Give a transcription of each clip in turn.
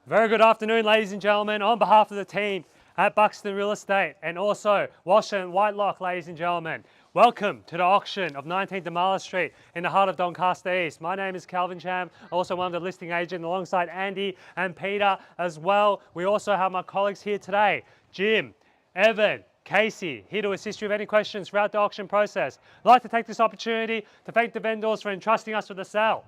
Very good afternoon, ladies and gentlemen. On behalf of the team at Buxton Real Estate and also Washington Whitelock, ladies and gentlemen, welcome to the auction of 19 Damala Street in the heart of Doncaster East. My name is Calvin Cham, also one of the listing agents alongside Andy and Peter as well. We also have my colleagues here today, Jim, Evan, Casey, here to assist you with any questions throughout the auction process. I'd like to take this opportunity to thank the vendors for entrusting us with the sale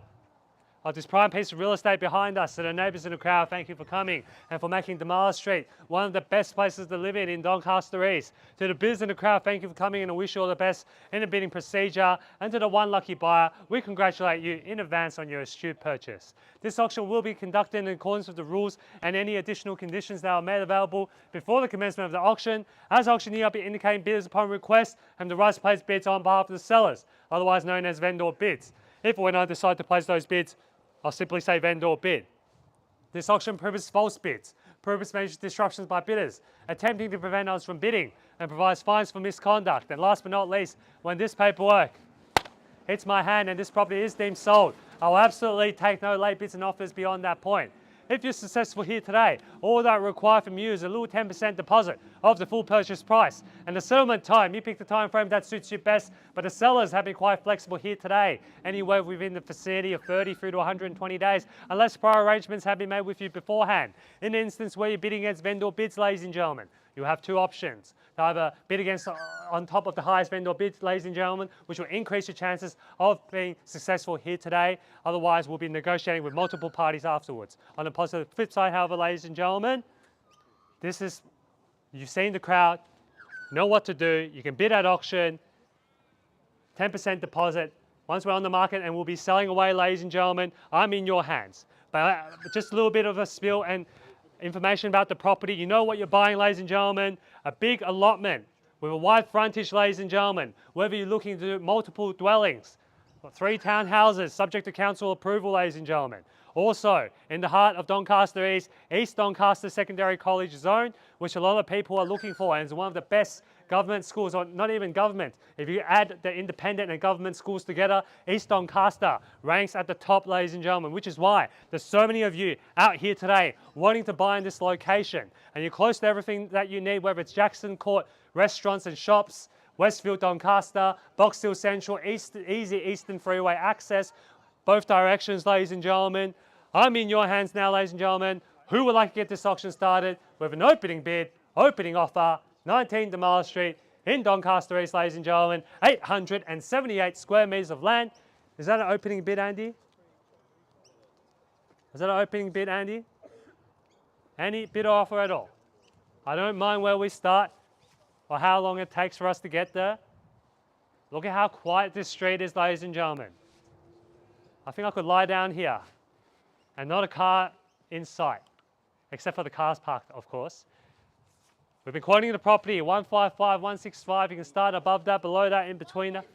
of this prime piece of real estate behind us. To the neighbours in the crowd, thank you for coming and for making Damala Street one of the best places to live in Doncaster East. To the bidders in the crowd, thank you for coming and I wish you all the best in the bidding procedure. And to the one lucky buyer, we congratulate you in advance on your astute purchase. This auction will be conducted in accordance with the rules and any additional conditions that are made available before the commencement of the auction. As auctioneer, I'll be indicating bidders upon request and the right to place bids on behalf of the sellers, otherwise known as vendor bids. If or when I decide to place those bids, I'll simply say vendor bid. This auction prohibits false bids, prohibits major disruptions by bidders, attempting to prevent others from bidding, and provides fines for misconduct. And last but not least, when this paperwork hits my hand and this property is deemed sold, I will absolutely take no late bids and offers beyond that point. If you're successful here today, all that I require from you is a little 10% deposit of the full purchase price. And the settlement time, you pick the time frame that suits you best, but the sellers have been quite flexible here today, anywhere within the vicinity of 30 through to 120 days, unless prior arrangements have been made with you beforehand. In the instance where you're bidding against vendor bids, ladies and gentlemen, you have two options. To either bid against on top of the highest vendor bids, ladies and gentlemen, which will increase your chances of being successful here today. Otherwise, we'll be negotiating with multiple parties afterwards. On the positive flip side, however, ladies and gentlemen, you've seen the crowd, know what to do. You can bid at auction, 10% deposit. Once we're on the market and we'll be selling away, ladies and gentlemen, I'm in your hands. But just a little bit of a spiel and information about the property. You know what you're buying, ladies and gentlemen. A big allotment with a wide frontage, ladies and gentlemen. Whether you're looking to do multiple dwellings, 3 townhouses, subject to council approval, ladies and gentlemen. Also, in the heart of Doncaster East, East Doncaster Secondary College Zone, which a lot of people are looking for, and it's one of the best government schools, or not even government. If you add the independent and government schools together, East Doncaster ranks at the top, ladies and gentlemen, which is why there's so many of you out here today wanting to buy in this location. And you're close to everything that you need, whether it's Jackson Court, restaurants and shops, Westfield, Doncaster, Box Hill Central, easy Eastern Freeway access, both directions, ladies and gentlemen. I'm in your hands now, ladies and gentlemen. Who would like to get this auction started with an opening bid, opening offer, 19 Damala Street in Doncaster East, ladies and gentlemen, 878 square meters of land. Is that an opening bid, Andy? Is that an opening bid, Andy? Any bid or offer at all? I don't mind where we start or how long it takes for us to get there. Look at how quiet this street is, ladies and gentlemen. I think I could lie down here and not a car in sight, except for the cars parked, of course. We've been quoting the property, 155, 165. You can start above that, below that, in between that.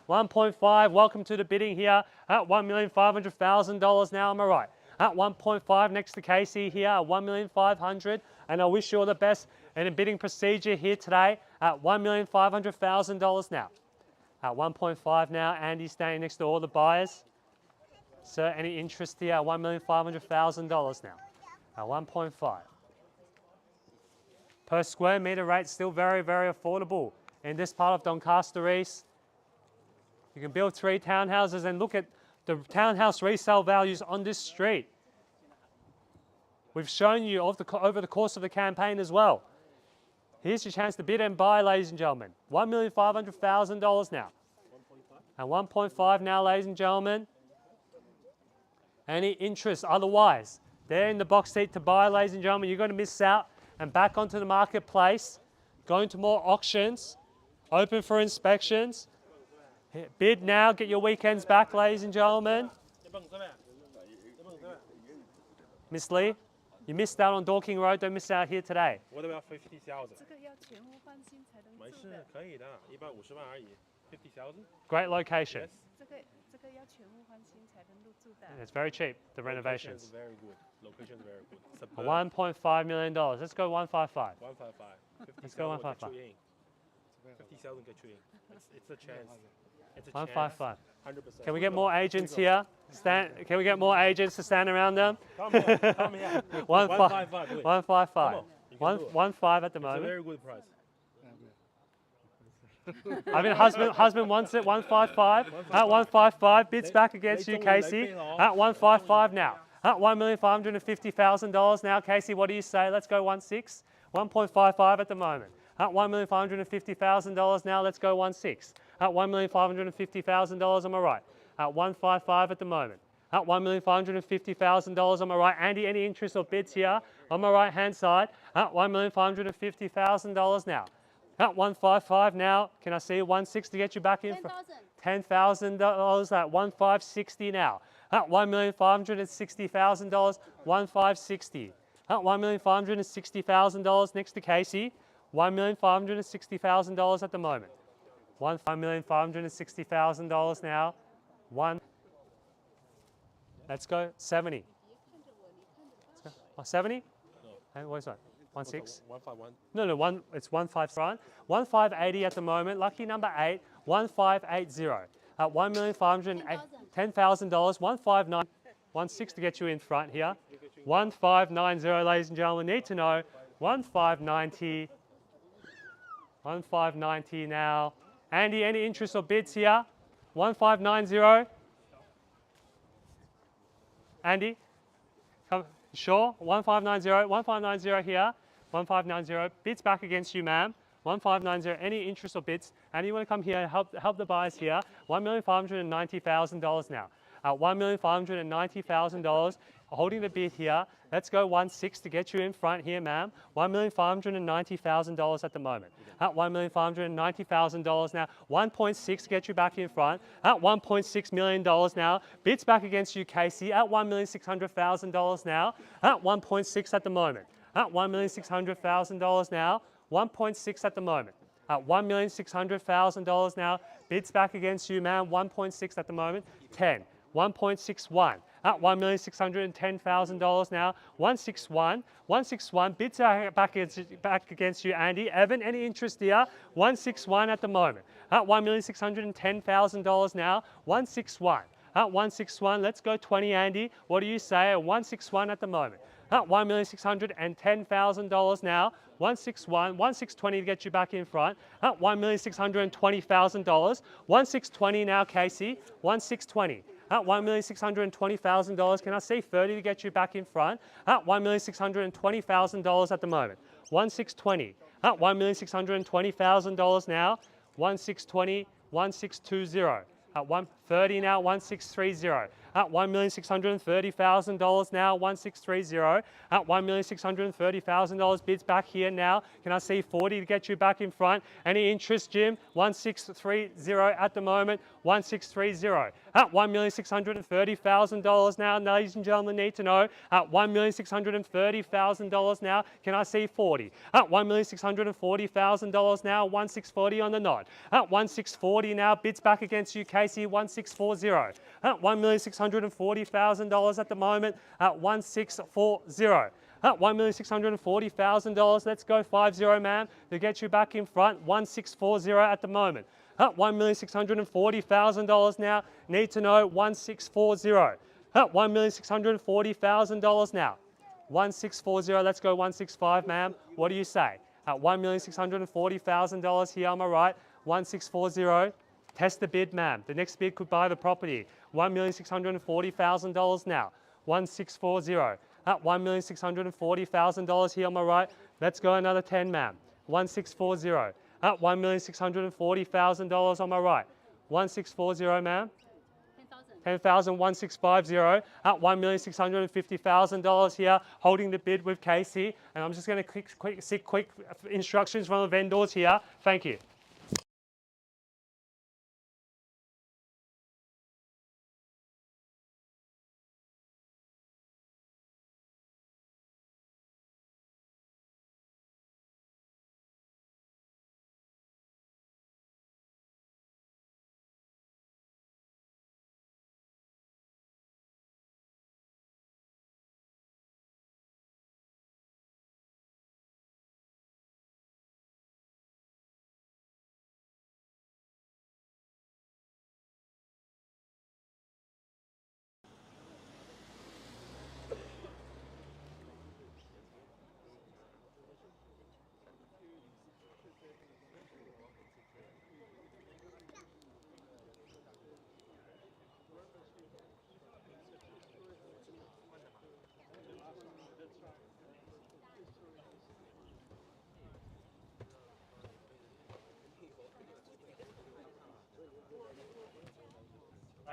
1.5, welcome to the bidding here at $1,500,000 now, am I right? At 1.5 next to Casey here at $1,500,000. And I wish you all the best in the bidding procedure here today at $1,500,000 now. At 1.5 now, Andy's standing next to all the buyers. Sir, any interest here at $1,500,000 now? At 1.5. Per square meter rate, still very, very affordable in this part of Doncaster East. You can build 3 townhouses and look at the townhouse resale values on this street. We've shown you over the course of the campaign as well. Here's your chance to bid and buy, ladies and gentlemen. $1,500,000 now. And 1.5 now, ladies and gentlemen. Any interest otherwise? They're in the box seat to buy, ladies and gentlemen. You're going to miss out and back onto the marketplace. Going to more auctions. Open for inspections. Bid now, get your weekends back, ladies and gentlemen. Miss Lee, you missed out on Dorking Road. Don't miss out here today. What about 50,000? 50,000? Great location. Yes. It's very cheap, the renovations. Very good. Location is very good. $1.5 million. Let's go 155. 155. Let's go 155. 50,000 get you in. It's a chance. It's a 155. 100%. Can we get more agents here? Can we get more agents to stand around them? Come here. Come here. 155. please. 155. Come on, you can do it. 115 at the It's a moment. very good price. I mean, husband wants it. 155. At 155, bids back against you, Casey. At 155 now. At $1,550,000 now, Casey. What do you say? Let's go 16. 1.55 at the moment. At $1,550,000 now. Let's go 16. At $1,550,000. Am I right? At 155 at the moment. At $1,550,000. Am I right? Andy, any interest or bids here on my right hand side? At $1,550,000 now. At 155 now, can I see 16 to get you back in? $10,000 at 1,560 now. At $1,560,000, 1,560. At $1,560,000 next to Casey, $1,560,000 at the moment. $1,560,000 now. Let's go 70. 70? And what is that? 16? 151. No, it's 155. 1,580 at the moment. Lucky number 8, 1,580. At $1,510,000, 159, 16 to get you in front here. 1,590, ladies and gentlemen, need to know. 1,590. 1,590 now. Andy, any interest or bids here? 1,590. Andy, come, sure? 1,590. 1,590 here. 1,590. Bids back against you, ma'am. 1,590. Any interest or bids? And you want to come here and help the buyers here? $1,590,000 now. At $1,590,000, holding the bid here. Let's go 16 to get you in front here, ma'am. $1,590,000 at the moment. At $1,590,000 now. 1.6 to get you back in front. At $1.6 million now. Bids back against you, Casey. At $1,600,000 now. At 1.6 at the moment. At $1,600,000 now. 1.6 at the moment. At $1,600,000 now. Bids back against you, ma'am. 1.6 at the moment. 10. 1.61. At $1,610,000 now. 161. 161. Bids are back against you, Andy. Evan, any interest here? 161 at the moment. At $1,610,000 now. 161. At 161. Let's go 20, Andy. What do you say? At 161 at the moment. At $1,610,000 now. 161, 1620 to get you back in front. At $1,620,000. 1620 now, Casey. 1620. At $1,620,000. Can I see 30 to get you back in front? At $1,620,000 at the moment. 1620. At $1,620,000 now. 1620, 1620. At 130 now, 1630. At $1,630,000 now, 1630. At $1,630,000 bids back here now. Can I see 40 to get you back in front? Any interest, Jim? 1630 at the moment, 1630. At $1,630,000 now, ladies and gentlemen, need to know. At $1,630,000 now, can I see 40? At $1,640,000 now, 1640 on the nod. At 1640 now, bids back against you, Casey, 1640. At $1,640,000 at the moment, at 1640. At $1,640,000, let's go 50, ma'am, to get you back in front, 1640 at the moment. At $1,640,000 now, need to know 1640. At $1,640,000 now, 1640, let's go 165, ma'am. What do you say? At $1,640,000 here, am I right? 1640. Test the bid, ma'am. The next bid could buy the property. $1,640,000 now. 1640. At $1,640,000 here on my right. Let's go another 10, ma'am. 1640. At $1,640,000 on my right. 1640, ma'am. 10,000, 1650. At $1,650,000 here, holding the bid with Casey. And I'm just going to seek quick instructions from the vendors here. Thank you.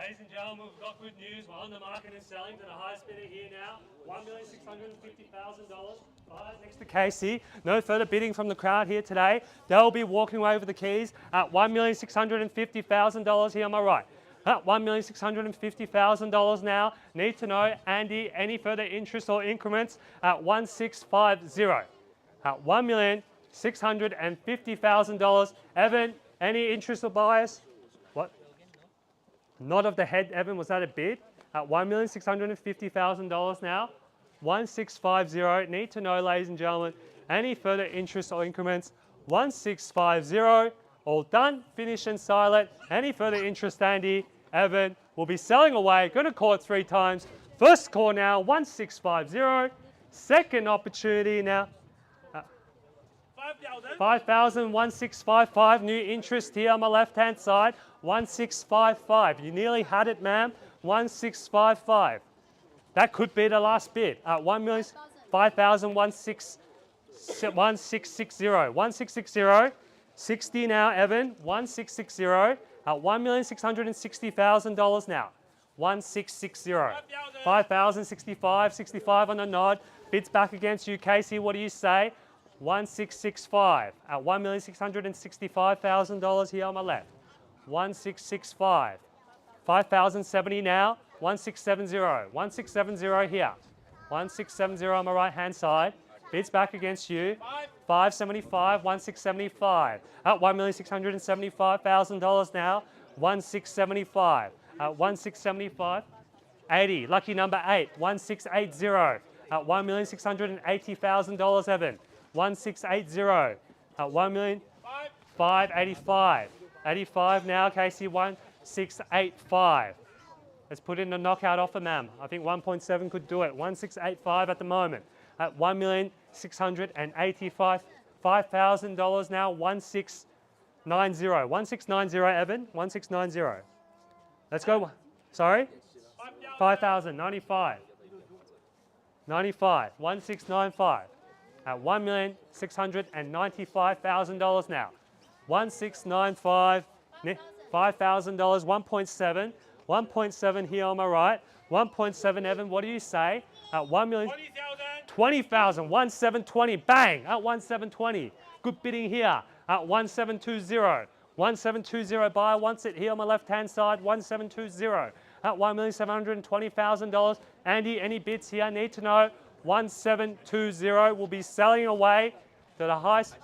Ladies and gentlemen, we've got good news. We're on the market and selling to the highest bidder here now. $1,650,000. Next to Casey. No further bidding from the crowd here today. They'll be walking away with the keys at $1,650,000 here on my right. At $1,650,000 now. Need to know, Andy, any further interest or increments at 1,650. At $1,650,000. Evan, any interest or buyers? What? Nod of the head, Evan. Was that a bid? At $1,650,000 now. 1,650. Need to know, ladies and gentlemen, any further interest or increments? 1,650. All done. Finish and silent. Any further interest, Andy? Evan will be selling away. Going to call it 3 times. First call now. 1,650. Second opportunity now. 5,000, 1,655. New interest here on my left-hand side. 1,655. You nearly had it, ma'am. 1,655. That could be the last bid. At 1,005,000, 1,660. 1,660. 60 now, Evan. 1,660. At $1,660,000 now. 1,660. 5,000, 65, 65 on the nod. Bids back against you, Casey. What do you say? 1,665 at $1,665,000 here on my left. 1,665. 5,070 now. 1,670. 1,670 here. 1,670 on my right hand side. Bids back against you. 575. 1,675 at $1,675,000 now. 1,675 at 1,675. 80. Lucky number 8. 1,680 at $1,680,000, Evan. 1,680 at 1,585. 85 now, Casey. 1,685. Let's put in a knockout offer, ma'am. I think 1.7 could do it. 1,685 at the moment. At $1,685,000 now. 1,690. 1,690, Evan. 1,690. Let's go. Sorry? 5,000. 95. 95. 1,695. At $1,695,000 now. 1,695. $5,000. 1.7. 1.7 here on my right. 1.7, Evan. What do you say? At 20,000. 1,720. Bang! At 1,720. Good bidding here. At 1,720. 1,720 buyer wants it here on my left-hand side. 1,720. At $1,720,000. Andy, any bids here? Need to know. 1,720 will be selling away to the highest.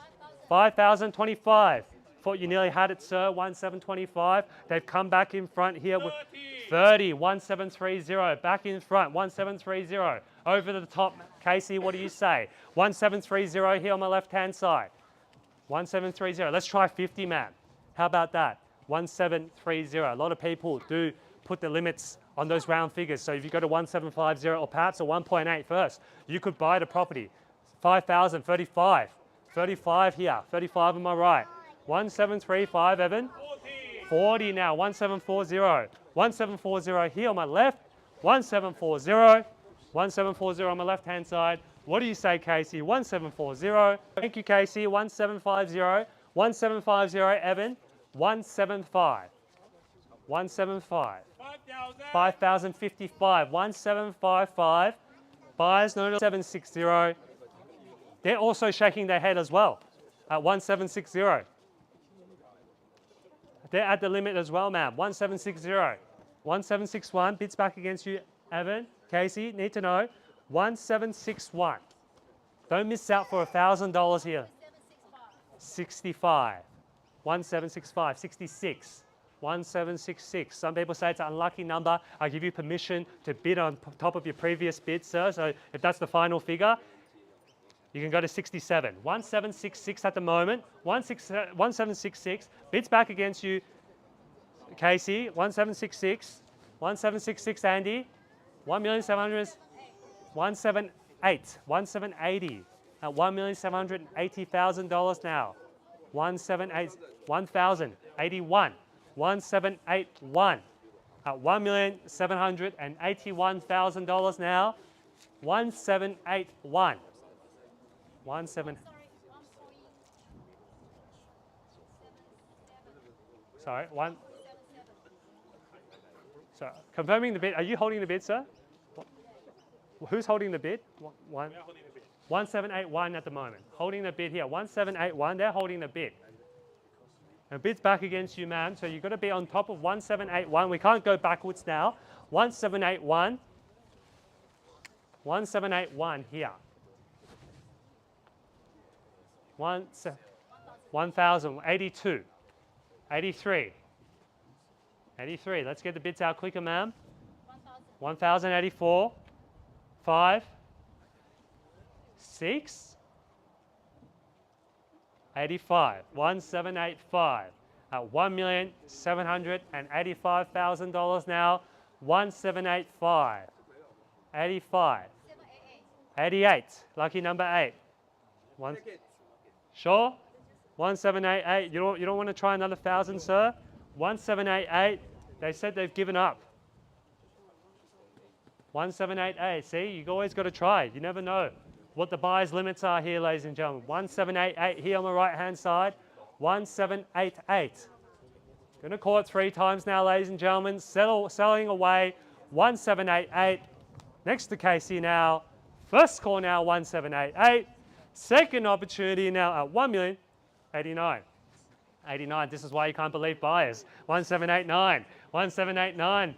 5,025. Thought you nearly had it, sir. 1,725. They've come back in front here with 30. 1,730. Back in front. 1,730. Over the top. Casey, what do you say? 1,730 here on my left-hand side. 1,730. Let's try 50, man. How about that? 1,730. A lot of people do put the limits on those round figures. So if you go to 1,750 or perhaps a 1.8 first, you could buy the property. 5,000, 35. 35 here. 35 on my right. 1,735, Evan. 40 now. 1,740. 1,740 here on my left. 1,740. 1,740 on my left-hand side. What do you say, Casey? 1,740. Thank you, Casey. 1,750. 1,750, Evan. 175. 175. 5,055. 1,755. Buyers, no, 760. They're also shaking their head as well at 1,760. They're at the limit as well, ma'am. 1,760. 1,761. Bids back against you, Evan. Casey, need to know. 1,761. Don't miss out for $1,000 here. 65. 1,765. 66. 1,766. Some people say it's an unlucky number. I give you permission to bid on top of your previous bid, sir. So if that's the final figure, you can go to 67. 1,766 at the moment. 1,766. Bids back against you, Casey. 1,766. 1,766, Andy. 1,700,000. 178. 1,780. At $1,780,000 now. 178. 1,081. 1,781 at $1,781,000 now. 1,781. 17. Sorry, So confirming the bid. Are you holding the bid, sir? Who's holding the bid? One. We are holding the bid. 1781 at the moment. Holding the bid here. 1781. They're holding the bid. And bid's back against you, ma'am. So you've got to be on top of 1781. We can't go backwards now. 1781. 1781 here. 1082. 83. 83. Let's get the bids out quicker, ma'am. 1084. 5. 6. 85. 1785. At $1,785,000 now. 1785. 85. 88. Lucky number 8. One. Sure? 1788. You don't want to try another 1,000, sir? 1788. They said they've given up. 1788. See, you always got to try. You never know what the buyer's limits are here, ladies and gentlemen. 1788 here on the right-hand side. 1788. Going to call it 3 times now, ladies and gentlemen. Selling away. 1788. Next to Casey now. First call now, 1788. Second opportunity now at 1,089,000. 89. This is why you can't believe buyers. 1789. 1789.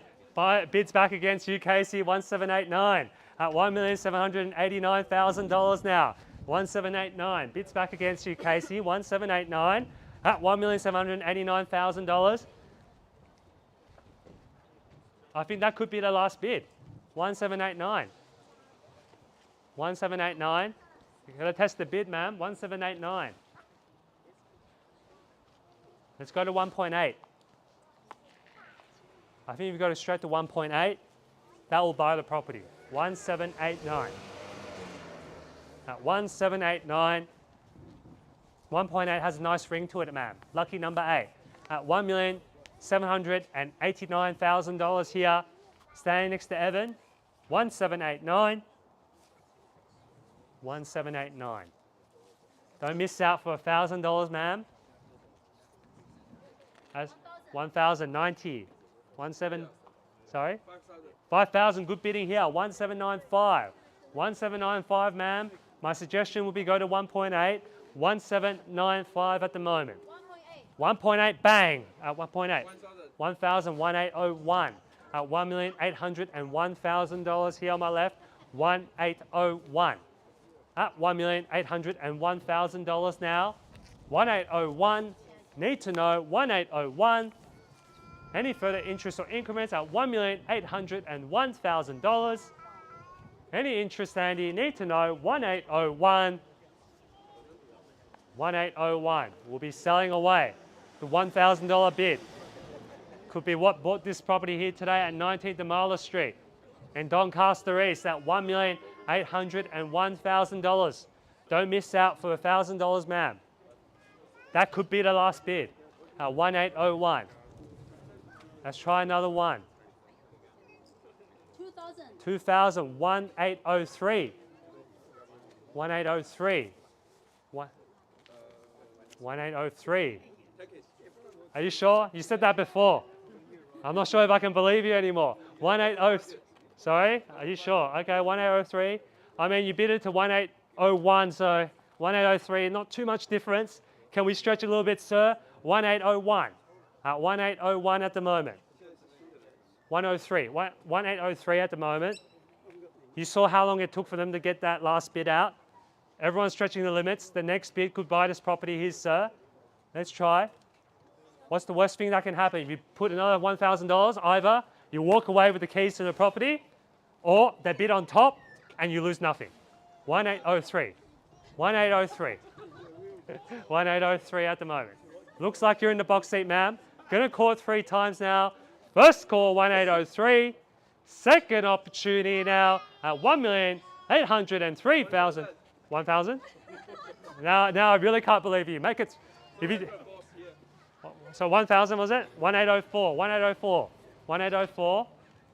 Bids back against you, Casey. 1789 at $1,789,000 now. 1789. Bids back against you, Casey. 1789 at $1,789,000. I think that could be the last bid. 1789. 1789. You've got to test the bid, ma'am. 1789. Let's go to 1.8. I think you've got to straight to 1.8. That will buy the property. 1789. At 1789. 1.8 has a nice ring to it, ma'am. Lucky number 8. At $1,789,000 here. Standing next to Evan. 1789. 1789. Don't miss out for $1,000, ma'am. As 1,090. 17. Sorry. 5,000. Good bidding here. 1795. 1795, ma'am. My suggestion would be go to 1.8. 1795 at the moment. 1.8. Bang. At 1.8. 1,01801. At $1,801,000 here on my left. 1801. At $1,801,000 now. 1801. Need to know 1801. Any further interest or increments at $1,801,000. Any interest, Andy? Need to know 1801. 1801. We'll be selling away the $1,000 bid. Could be what bought this property here today at 19 Damala Street in Doncaster East at $1,801,000. Don't miss out for $1,000, ma'am. That could be the last bid at 1801. Let's try another one. 2,000. 1803. 1803. 1803. Are you sure? You said that before. I'm not sure if I can believe you anymore. 1803. Sorry? Are you sure? Okay, 1803. I mean, you bid it to 1801, so 1803, not too much difference. Can we stretch a little bit, sir? 1801. At 1801 at the moment. 103. 1803 at the moment. You saw how long it took for them to get that last bid out. Everyone's stretching the limits. The next bid could buy this property here, sir. Let's try. What's the worst thing that can happen? If you put another $1,000, either you walk away with the keys to the property, or they bid on top and you lose nothing. 1803. 1803. 1803 at the moment. Looks like you're in the box seat, ma'am. Gonna call it 3 times now. First call, 1803. Second opportunity now at 1,803,000. 1,000? Now I really can't believe you. Make it. If you, so 1,000 was it? 1804. 1804. 1804.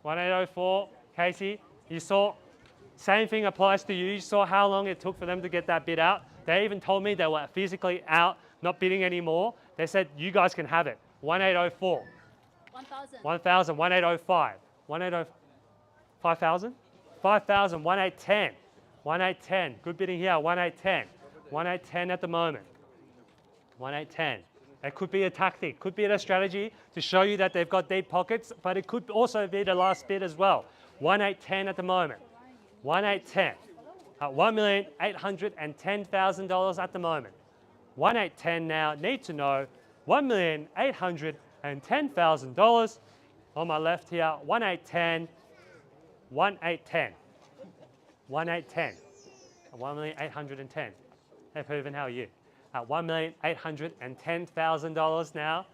1804. Casey, you saw. Same thing applies to you. You saw how long it took for them to get that bid out. They even told me they were physically out, not bidding anymore. They said, you guys can have it. 1804. 1,000. 1,000, 1805. 1805. 5,000? 5,000, 1810. 1810. Good bidding here, 1810. 1810 at the moment. 1810. It could be a tactic, could be a strategy to show you that they've got deep pockets, but it could also be the last bid as well. 1810 at the moment. 1810. At $1,810,000 at the moment. 1810 now, need to know, $1,810,000. On my left here, 1810, 1810, 1810, 1,810. Hey Pooven, how are you? At $1,810,000 now.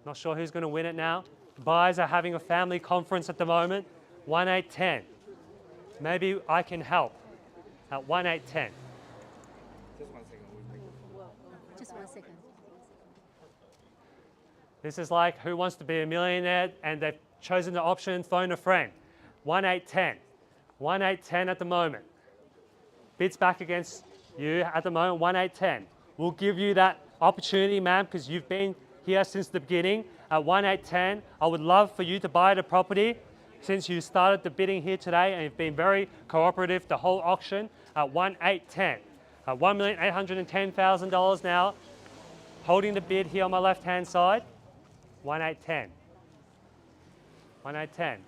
Not sure who's going to win it now. Buyers are having a family conference at the moment. 1810. Maybe I can help at 1810. Just 1 second. This is like Who Wants to Be a Millionaire, and they've chosen the option phone a friend. 1810. 1810 at the moment. Bids back against you at the moment, 1810. We'll give you that opportunity, ma'am, because you've been here since the beginning. At 1810, I would love for you to buy the property since you started the bidding here today and you've been very cooperative the whole auction. At 1810. At $1,810,000 now. Holding the bid here on my left-hand side. 1810. 1810.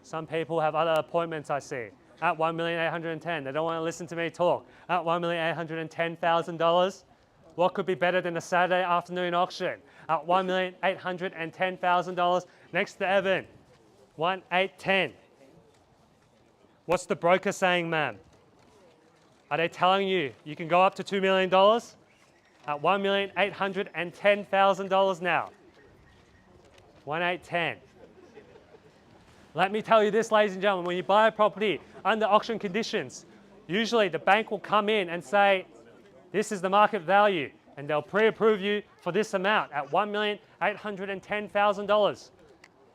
Some people have other appointments, I see. At $1,810,000. They don't want to listen to me talk. At $1,810,000. What could be better than a Saturday afternoon auction? At $1,810,000. Next to Evan. 1810. What's the broker saying, ma'am? Are they telling you you can go up to $2 million? At $1,810,000 now. 1810. Let me tell you this, ladies and gentlemen, when you buy a property under auction conditions, usually the bank will come in and say, this is the market value, and they'll pre-approve you for this amount at $1,810,000.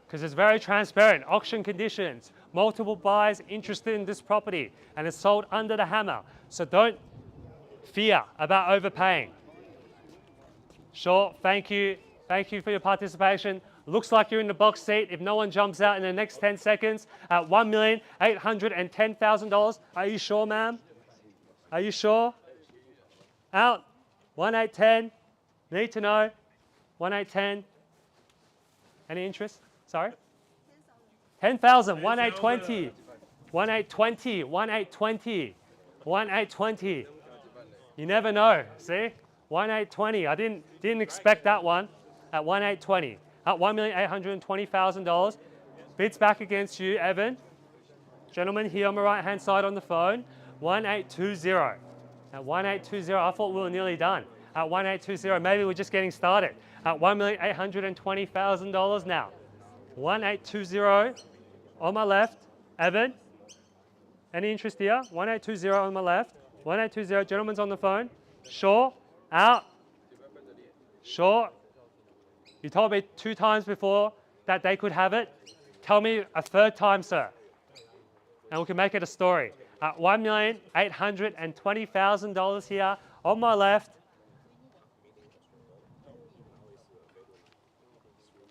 Because it's very transparent, auction conditions, multiple buyers interested in this property, and it's sold under the hammer. So don't fear about overpaying. Sure, thank you. Thank you for your participation. Looks like you're in the box seat. If no one jumps out in the next 10 seconds at $1,810,000. Are you sure, ma'am? Are you sure? Out. 1810. Need to know. 1810. Any interest? Sorry? 10,000. 1820. 1820. 1820. 1820. You never know. See? 1820. I didn't expect that one at 1820. At $1,820,000. Bids back against you, Evan. Gentleman here on my right-hand side on the phone. 1820. At 1820, I thought we were nearly done. At 1820, maybe we're just getting started. At $1,820,000 now. 1820 on my left. Evan. Any interest here? 1820 on my left. 1820, gentleman's on the phone. Sure. Out. Sure. You told me 2 times before that they could have it. Tell me a 3rd time, sir. And we can make it a story. At $1,820,000 here on my left.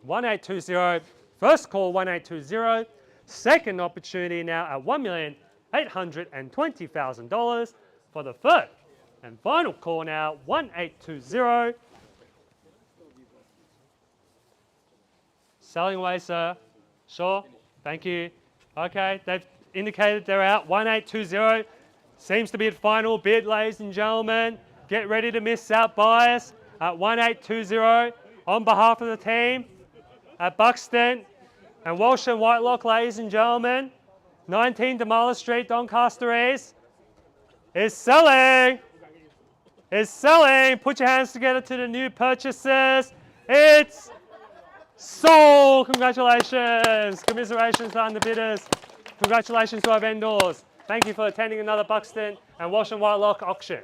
1820. First call 1820. Second opportunity now at $1,820,000 for the 3rd and final call now 1820. Selling away, sir. Sure. Thank you. Okay, they've indicated they're out. 1820 seems to be a final bid, ladies and gentlemen. Get ready to miss out, buyers. At 1820 on behalf of the team at Buxton and Walsh and Whitelock, ladies and gentlemen. 19 Damala Street, Doncaster East is selling. Is selling. Put your hands together to the new purchasers. It's sold! Congratulations! Commiserations to underbidders. Congratulations to our vendors. Thank you for attending another Buxton and Walsh and Whitelock auction.